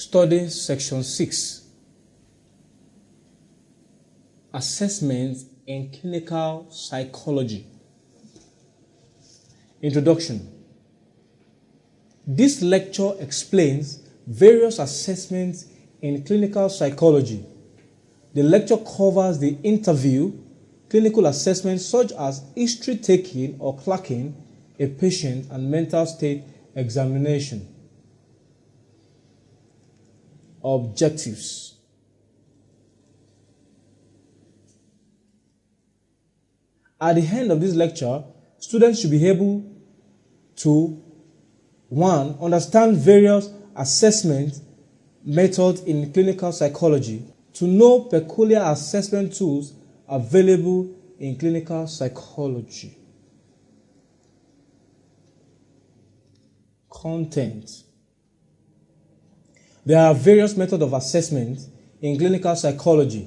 Study Section 6. Assessment in Clinical Psychology. Introduction. This lecture explains various assessments in clinical psychology. The lecture covers the interview, clinical assessments such as history taking or clerking a patient, and mental state examination. Objectives. At the end of this lecture, students should be able to 1. Understand various assessment methods in clinical psychology, to know peculiar assessment tools available in clinical psychology. Content. There are various methods of assessment in clinical psychology,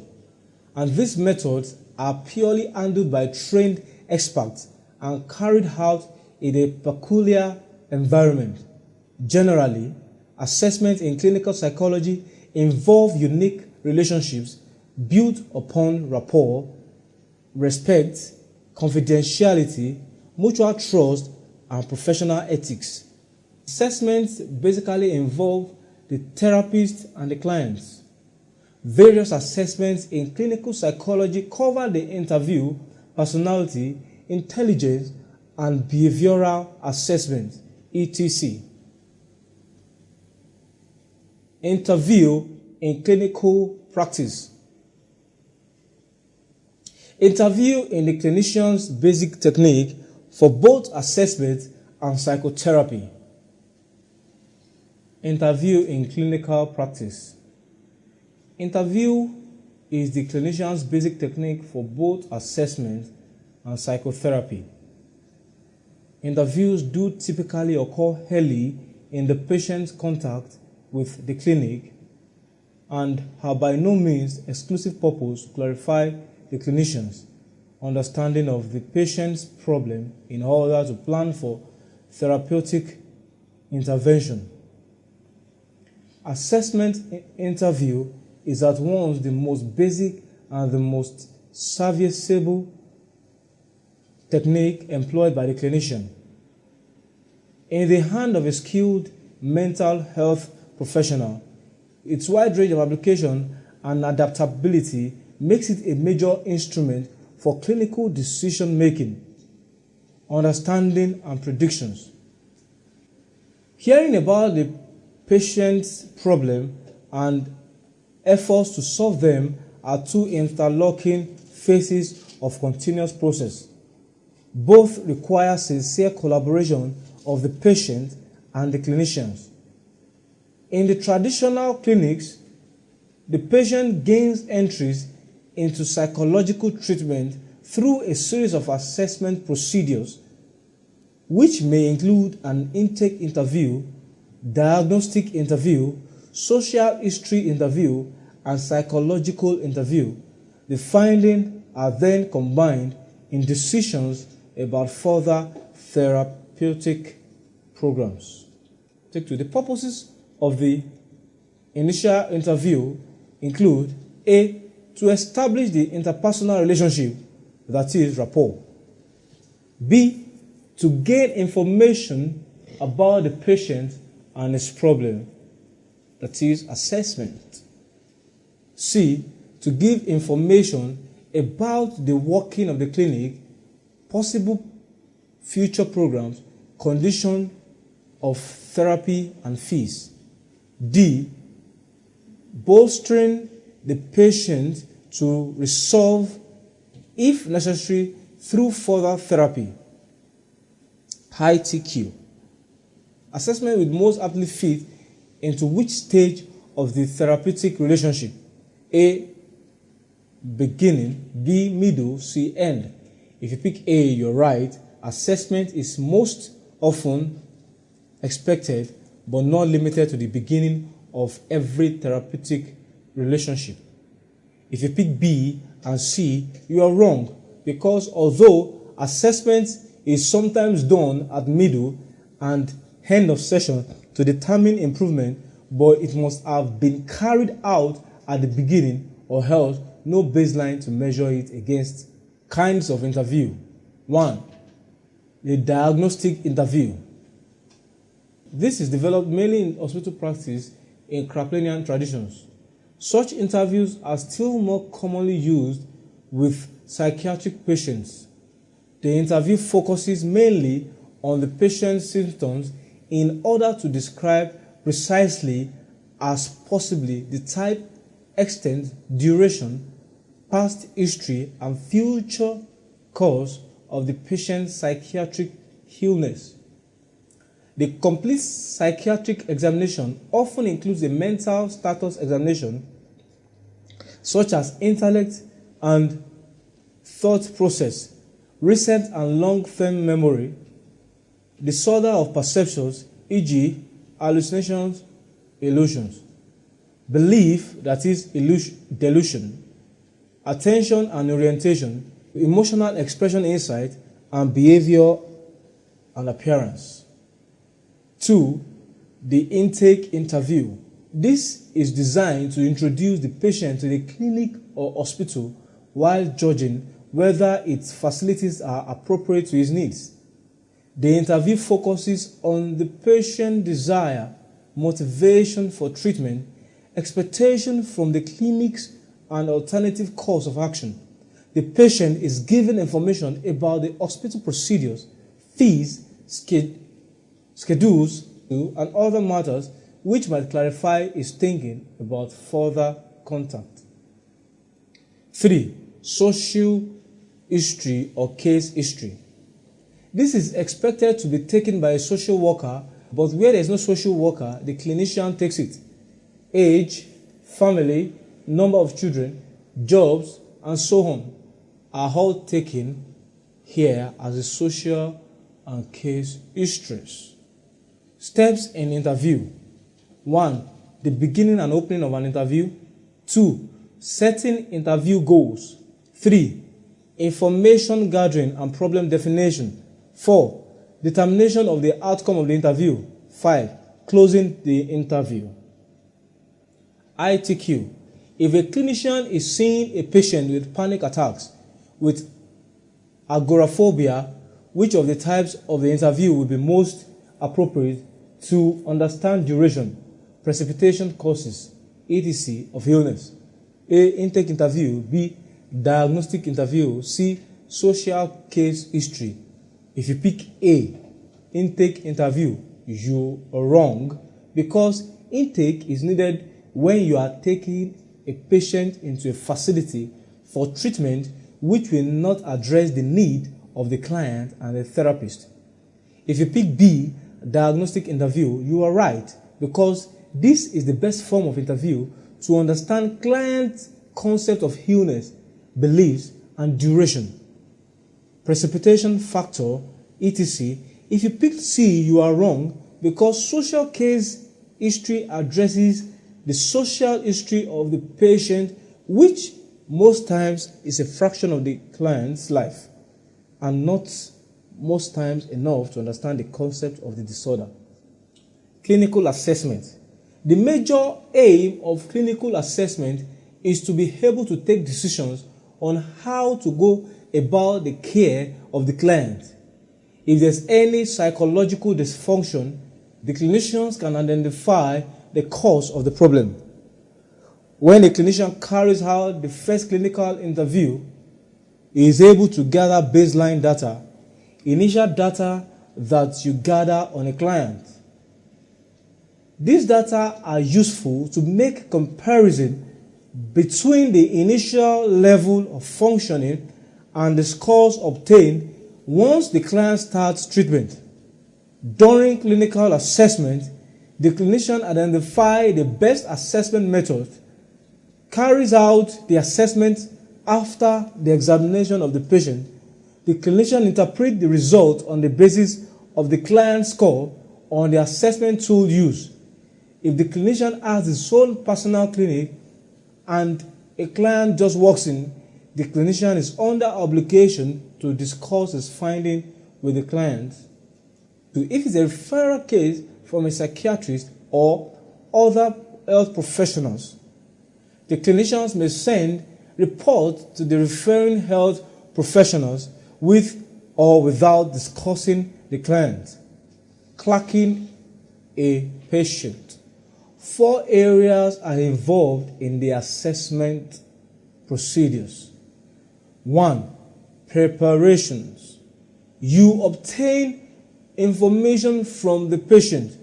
and these methods are purely handled by trained experts and carried out in a peculiar environment. Generally, assessments in clinical psychology involve unique relationships built upon rapport, respect, confidentiality, mutual trust, and professional ethics. Assessments basically involve the therapist and the clients. Various assessments in clinical psychology cover the interview, personality, intelligence, and behavioral assessment, etc. Interview in clinical practice. Interview in the clinician's basic technique for both assessment and psychotherapy. Interview in clinical practice. Interview is the clinician's basic technique for both assessment and psychotherapy. Interviews do typically occur early in the patient's contact with the clinic and have by no means exclusive purpose to clarify the clinician's understanding of the patient's problem in order to plan for therapeutic intervention. Assessment interview is at once the most basic and the most serviceable technique employed by the clinician. In the hand of a skilled mental health professional, its wide range of application and adaptability makes it a major instrument for clinical decision making, understanding, and predictions. Hearing about the patient's problem and efforts to solve them are two interlocking phases of continuous process. Both require sincere collaboration of the patient and the clinicians. In the traditional clinics, the patient gains entries into psychological treatment through a series of assessment procedures, which may include an intake interview, diagnostic interview, social history interview, and psychological interview. The findings are then combined in decisions about further therapeutic programs. Take two. The purposes of the initial interview include A. To establish the interpersonal relationship, that is, rapport. B. To gain information about the patient and his problem, that is, assessment. C. To give information about the working of the clinic, possible future programs, condition of therapy, and fees. D. Bolstering the patient to resolve, if necessary, through further therapy. ITQ. Assessment would most aptly fit into which stage of the therapeutic relationship? A. Beginning. B. Middle. C. End. If you pick A, you're right. Assessment is most often expected but not limited to the beginning of every therapeutic relationship. If you pick B and C, you are wrong, because although assessment is sometimes done at middle and end of session to determine improvement, but it must have been carried out at the beginning, or else no baseline to measure it against. Kinds of interview. 1. The diagnostic interview. This is developed mainly in hospital practice in Kraepelinian traditions. Such interviews are still more commonly used with psychiatric patients. The interview focuses mainly on the patient's symptoms in order to describe precisely as possibly the type, extent, duration, past history, and future cause of the patient's psychiatric illness. The complete psychiatric examination often includes a mental status examination, such as intellect and thought process, recent and long-term memory, disorder of perceptions, e.g., hallucinations, illusions, belief, that is, delusion, attention and orientation, emotional expression, insight, and behavior and appearance. 2. The intake interview. This is designed to introduce the patient to the clinic or hospital while judging whether its facilities are appropriate to his needs. The interview focuses on the patient's desire, motivation for treatment, expectation from the clinics, and alternative course of action. The patient is given information about the hospital procedures, fees, schedules, and other matters which might clarify his thinking about further contact. 3. Social history or case history. This is expected to be taken by a social worker, but where there is no social worker, the clinician takes it. Age, family, number of children, jobs, and so on are all taken here as a social and case histories. Steps in interview. 1. The beginning and opening of an interview. 2. Setting interview goals. 3. Information gathering and problem definition. 4. Determination of the outcome of the interview. 5. Closing the interview. ITQ. If a clinician is seeing a patient with panic attacks, with agoraphobia, which of the types of the interview will be most appropriate to understand duration, precipitation causes, etc. of illness? A. Intake interview. B. Diagnostic interview. C. Social case history. If you pick A, intake interview, you are wrong, because intake is needed when you are taking a patient into a facility for treatment which will not address the need of the client and the therapist. If you pick B, diagnostic interview, you are right, because this is the best form of interview to understand client's concept of illness, beliefs, and duration, precipitation factor, etc. If you picked C, you are wrong, because social case history addresses the social history of the patient, which most times is a fraction of the client's life, and not most times enough to understand the concept of the disorder. Clinical assessment. The major aim of clinical assessment is to be able to take decisions on how to go about the care of the client. If there's any psychological dysfunction, the clinicians can identify the cause of the problem. When a clinician carries out the first clinical interview, he is able to gather baseline data, initial data that you gather on a client. These data are useful to make comparison between the initial level of functioning and the scores obtained once the client starts treatment. During clinical assessment, the clinician identifies the best assessment method, carries out the assessment after the examination of the patient. The clinician interprets the result on the basis of the client's score on the assessment tool used. If the clinician has his own personal clinic and a client just walks in, the clinician is under obligation to discuss his finding with the client. If it's a referral case from a psychiatrist or other health professionals. The clinicians may send reports to the referring health professionals with or without discussing the client. Clerking a patient. 4 areas are involved in the assessment procedures. 1. Preparations. You obtain information from the patient,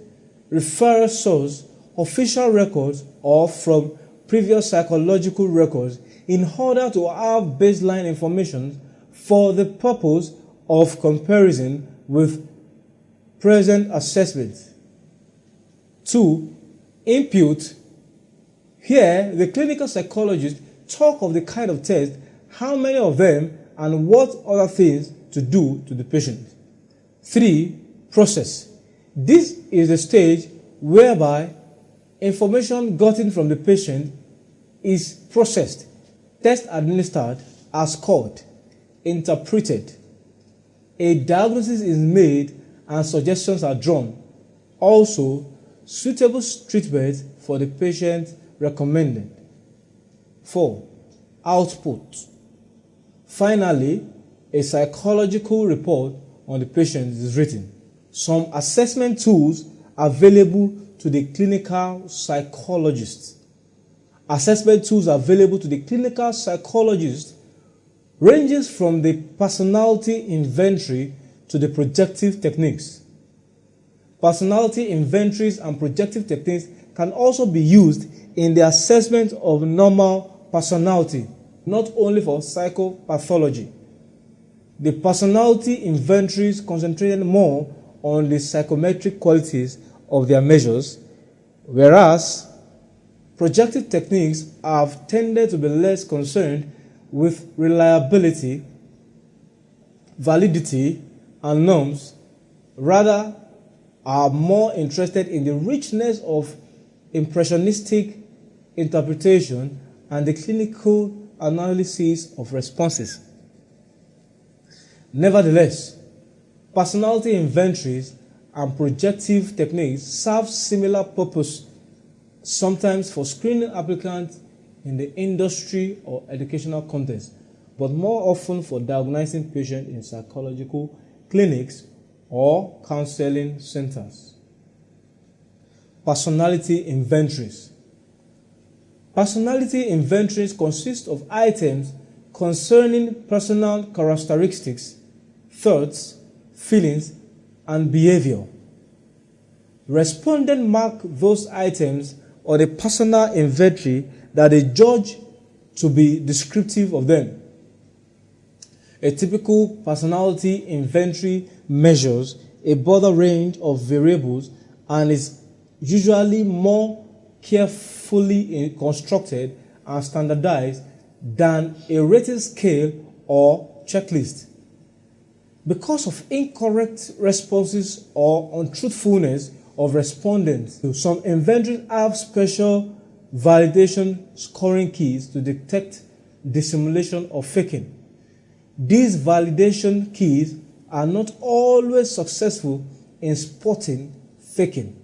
referral source, official records, or from previous psychological records in order to have baseline information for the purpose of comparison with present assessment. 2. Input. Here, the clinical psychologist talk of the kind of test, how many of them, and what other things to do to the patient. 3. Process. This is the stage whereby information gotten from the patient is processed, test administered, as scored, interpreted. A diagnosis is made and suggestions are drawn. Also, suitable treatment for the patient recommended. 4. Output. Finally, a psychological report on the patient is written. Some assessment tools available to the clinical psychologist. Assessment tools available to the clinical psychologist ranges from the personality inventory to the projective techniques. Personality inventories and projective techniques can also be used in the assessment of normal personality, not only for psychopathology. The personality inventories concentrated more on the psychometric qualities of their measures, whereas projective techniques have tended to be less concerned with reliability, validity, and norms, rather are more interested in the richness of impressionistic interpretation and the clinical analysis of responses. Nevertheless, personality inventories and projective techniques serve similar purpose, sometimes for screening applicants in the industry or educational context, but more often for diagnosing patients in psychological clinics or counseling centers. Personality inventories. Personality inventories consist of items concerning personal characteristics, thoughts, feelings, and behavior. Respondents mark those items on the personal inventory that they judge to be descriptive of them. A typical personality inventory measures a broader range of variables and is usually more carefully constructed and standardized than a rating scale or checklist. Because of incorrect responses or untruthfulness of respondents, some inventories have special validation scoring keys to detect dissimulation or faking. These validation keys are not always successful in spotting faking,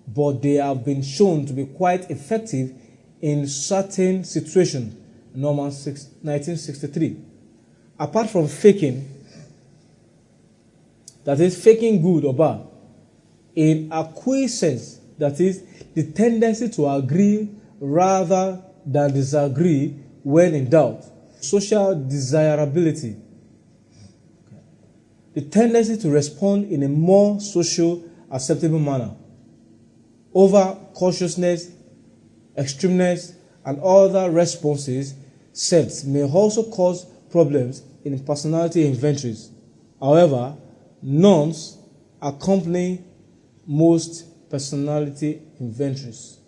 but they have been shown to be quite effective in certain situations. Norman 1963. Apart from faking, that is faking good or bad, in acquiescence, that is the tendency to agree rather than disagree when in doubt. Social desirability, the tendency to respond in a more social acceptable manner. Over cautiousness, extremeness, and other responses sets may also cause problems in personality inventories. However, norms accompany most personality inventories.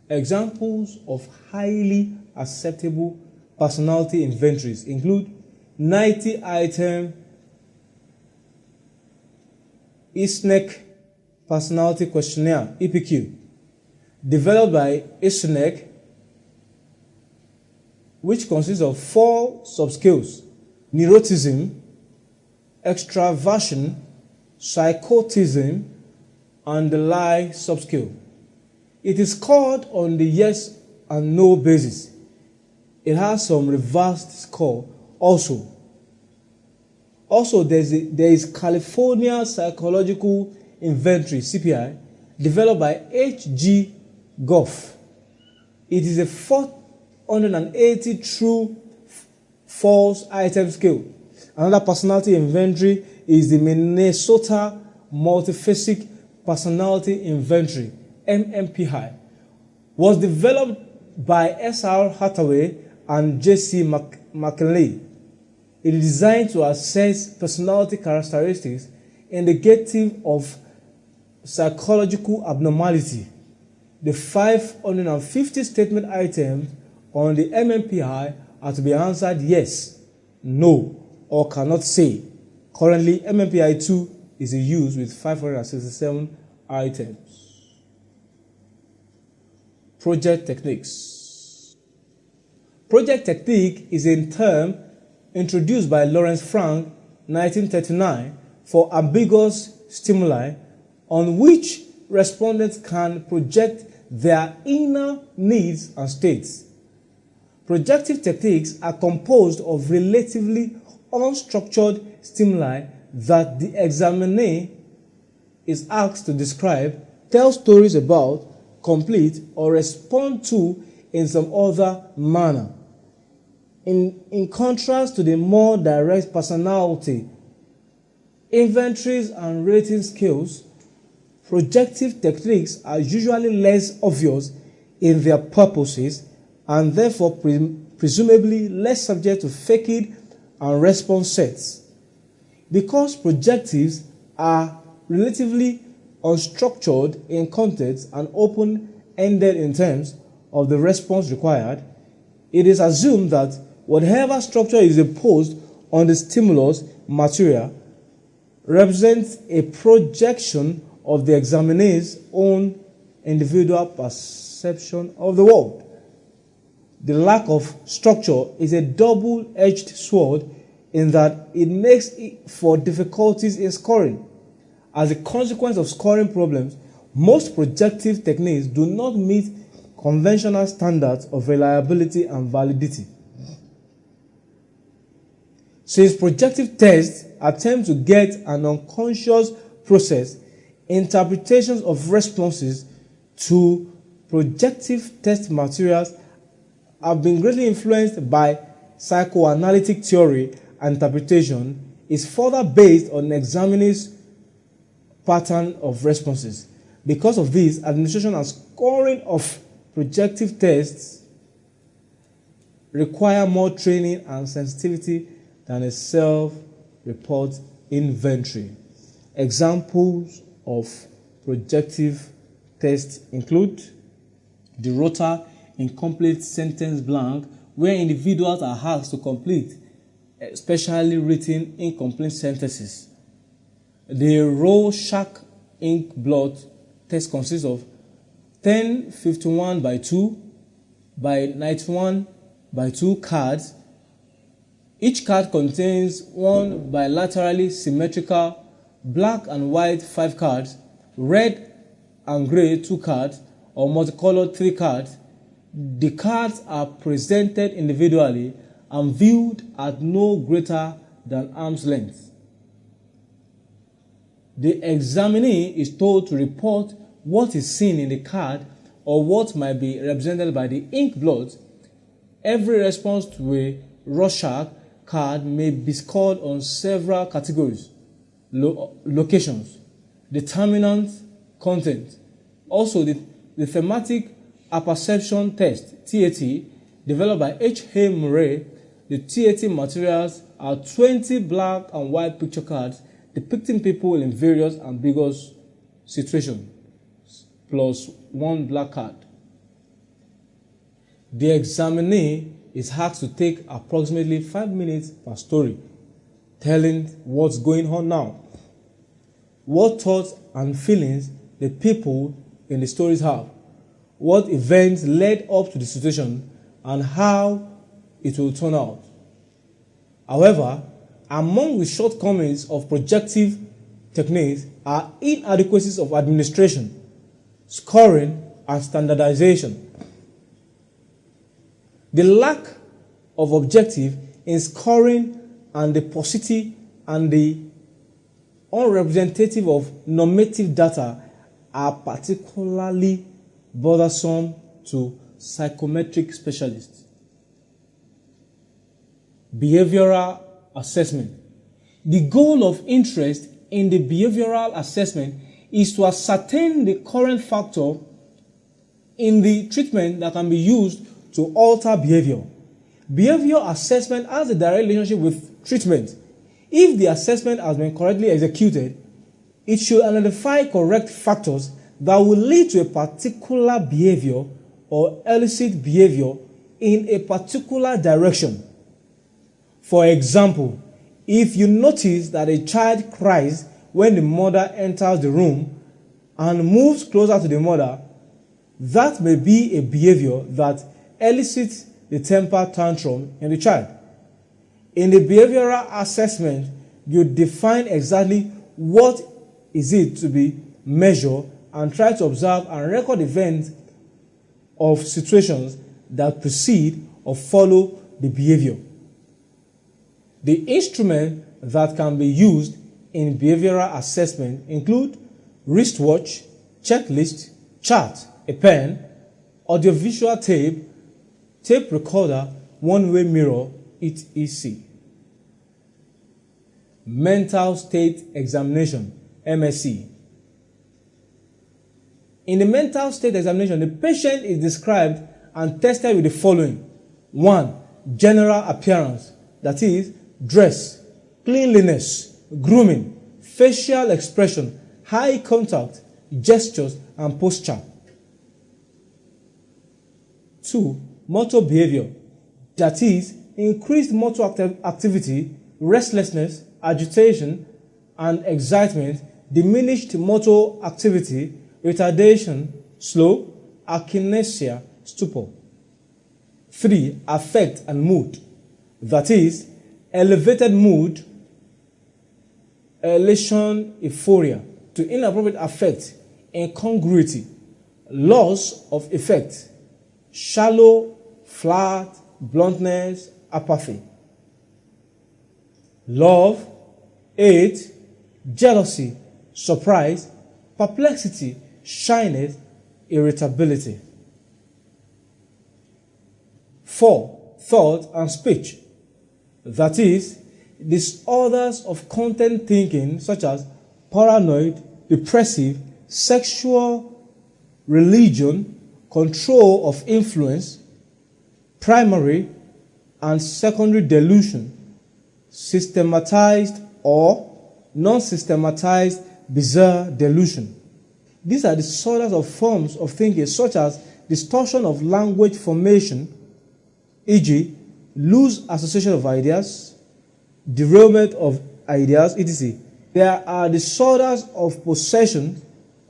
Examples of highly acceptable personality inventories include 90-item ss6 personality questionnaire, EPQ, developed by ss6, which consists of 4 subscales: neuroticism, extraversion, psychotism, and the lie subscale. It is scored on the yes and no basis. It has some reversed score also. Also, there is California Psychological Inventory, CPI, developed by H.G. Goff. It is a 480 true false item scale. Another personality inventory is the Minnesota Multiphasic Personality Inventory, MMPI. Was developed by S.R. Hathaway and J.C. McKinley. It is designed to assess personality characteristics indicative of psychological abnormality. The 550 statement items on the MMPI are to be answered yes, no, or cannot say. Currently, MMPI 2 is in use with 567 items. Project techniques. Project technique is a term introduced by Lawrence Frank, 1939, for ambiguous stimuli on which respondents can project their inner needs and states. Projective techniques are composed of relatively unstructured stimuli that the examinee is asked to describe, tell stories about, complete, or respond to in some other manner. In contrast to the more direct personality inventories and rating skills, projective techniques are usually less obvious in their purposes and therefore presumably less subject to faked and response sets. Because projectives are relatively unstructured in context and open-ended in terms of the response required, it is assumed that whatever structure is imposed on the stimulus material represents a projection of the examinee's own individual perception of the world. The lack of structure is a double-edged sword in that it makes for difficulties in scoring. As a consequence of scoring problems, most projective techniques do not meet conventional standards of reliability and validity. Since projective tests attempt to get an unconscious process, interpretations of responses to projective test materials have been greatly influenced by psychoanalytic theory and interpretation, is further based on examinee's pattern of responses. Because of this, administration and scoring of projective tests require more training and sensitivity than a self-report inventory. Examples of projective tests include the rota incomplete sentence blank, where individuals are asked to complete specially written incomplete sentences. The Rorschach ink blot test consists of 1051 by 2 by 91 by 2 cards. Each card contains one bilaterally symmetrical black and white 5 cards, red and gray 2 cards, or multicolored 3 cards. The cards are presented individually and viewed at no greater than arm's length. The examinee is told to report what is seen in the card or what might be represented by the ink blot. Every response to a Rorschach card may be scored on several categories: locations, determinant, content. Also, the thematic apperception test, TAT, developed by H. A. Murray. The TAT materials are 20 black and white picture cards depicting people in various ambiguous situations, plus 1 black card. The examinee is asked to take approximately 5 minutes per story, telling what's going on now, what thoughts and feelings the people in the stories have, what events led up to the situation, and how it will turn out. However, among the shortcomings of projective techniques are inadequacies of administration, scoring, and standardization. The lack of objective in scoring and the paucity and the unrepresentative of normative data are particularly bothersome to psychometric specialists. Behavioral assessment. The goal of interest in the behavioral assessment is to ascertain the current factor in the treatment that can be used to alter behavior. Behavior assessment has a direct relationship with treatment. If the assessment has been correctly executed, it should identify correct factors that will lead to a particular behavior or elicit behavior in a particular direction. For example, if you notice that a child cries when the mother enters the room and moves closer to the mother, that may be a behavior that elicits the temper tantrum in the child. In the behavioral assessment, you define exactly what is it to be measured and try to observe and record events of situations that precede or follow the behavior. The instruments that can be used in behavioral assessment include wristwatch, checklist, chart, a pen, audiovisual tape, tape recorder, one-way mirror, etc. Mental state examination, MSE. In the mental state examination, the patient is described and tested with the following. 1. General appearance, that is, dress, cleanliness, grooming, facial expression, eye contact, gestures, and posture. 2. Motor behavior, that is, increased motor activity, restlessness, agitation, and excitement, diminished motor activity, retardation, slow, akinesia, stupor. 3. Affect and mood, that is, elevated mood, elation, euphoria, to inappropriate affect, incongruity, loss of effect, shallow, flat, bluntness, apathy. Love, 8. Jealousy, surprise, perplexity, shyness, irritability. 4. Thought and speech, that is, disorders of content thinking such as paranoid, depressive, sexual, religion, control of influence, primary and secondary delusion, systematized or non-systematized bizarre delusion. These are disorders of forms of thinking such as distortion of language formation, e.g., loose association of ideas, derailment of ideas, etc. There are disorders of possession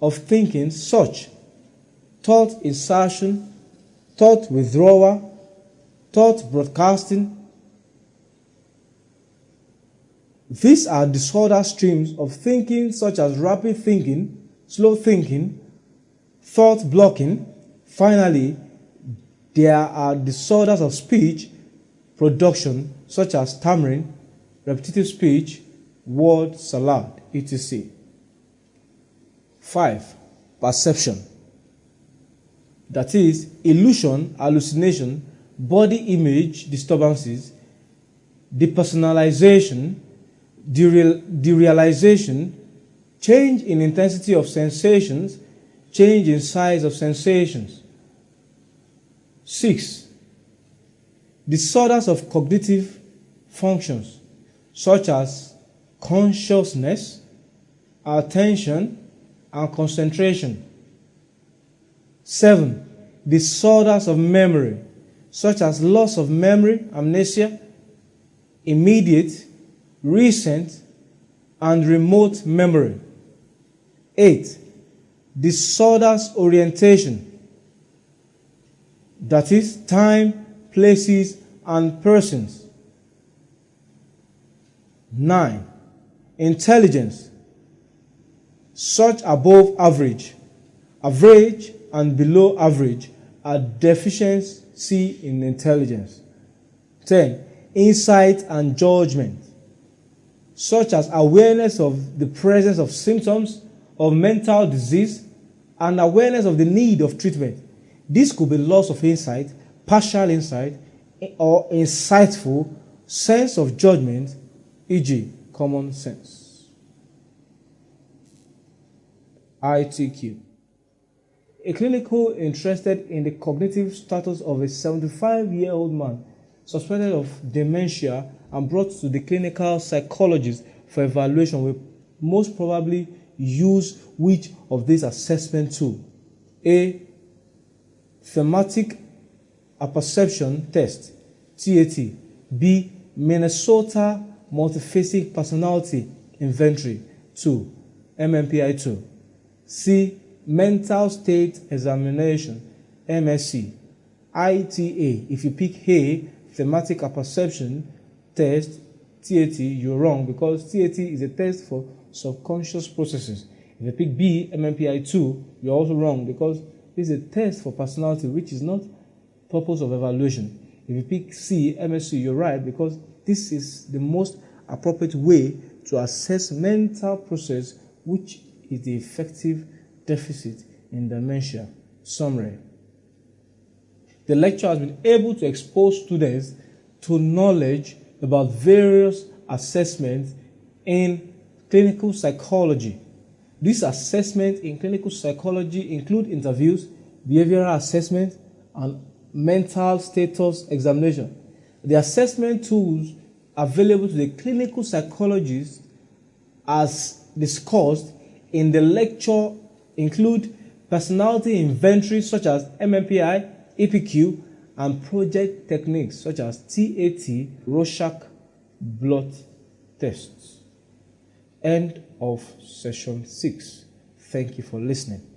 of thinking such thought insertion, thought withdrawal, thought broadcasting. These are disorder streams of thinking such as rapid thinking, slow thinking, thought blocking. Finally, there are disorders of speech production such as stammering, repetitive speech, word salad, etc. 5. Perception, that is, illusion, hallucination, body image disturbances, depersonalization, derealization, change in intensity of sensations, change in size of sensations. 6. Disorders of cognitive functions such as consciousness, attention, and concentration. 7. Disorders of memory such as loss of memory, amnesia, immediate, recent, and remote memory. 8. Disorders orientation, that is, time, places, and persons. 9. Intelligence, such above average, average, and below average are deficiency in intelligence. 10. Insight and judgment, such as awareness of the presence of symptoms of mental disease and awareness of the need of treatment. This could be loss of insight, partial insight, or insightful sense of judgment, e.g., common sense. ITQ. A clinical interested in the cognitive status of a 75-year-old man suspected of dementia and brought to the clinical psychologist for evaluation will most probably use which of these assessment tools? A. Thematic apperception test, TAT. B. Minnesota multiphasic personality inventory 2, MMPI-2. C. Mental state examination, MSC. ITA. If you pick A, thematic apperception test, TAT, you're wrong because TAT is a test for subconscious processes. If you pick B, MMPI-2, you're also wrong because this is a test for personality, which is not purpose of evaluation. If you pick C, MSC, you're right because this is the most appropriate way to assess mental process, which is the effective deficit in dementia. Summary. The lecture has been able to expose students to knowledge about various assessments in clinical psychology. These assessments in clinical psychology include interviews, behavioral assessment, and mental status examination. The assessment tools available to the clinical psychologist as discussed in the lecture include personality inventory such as MMPI, EPQ, and project techniques such as TAT, Rorschach blot tests. End of session 6. Thank you for listening.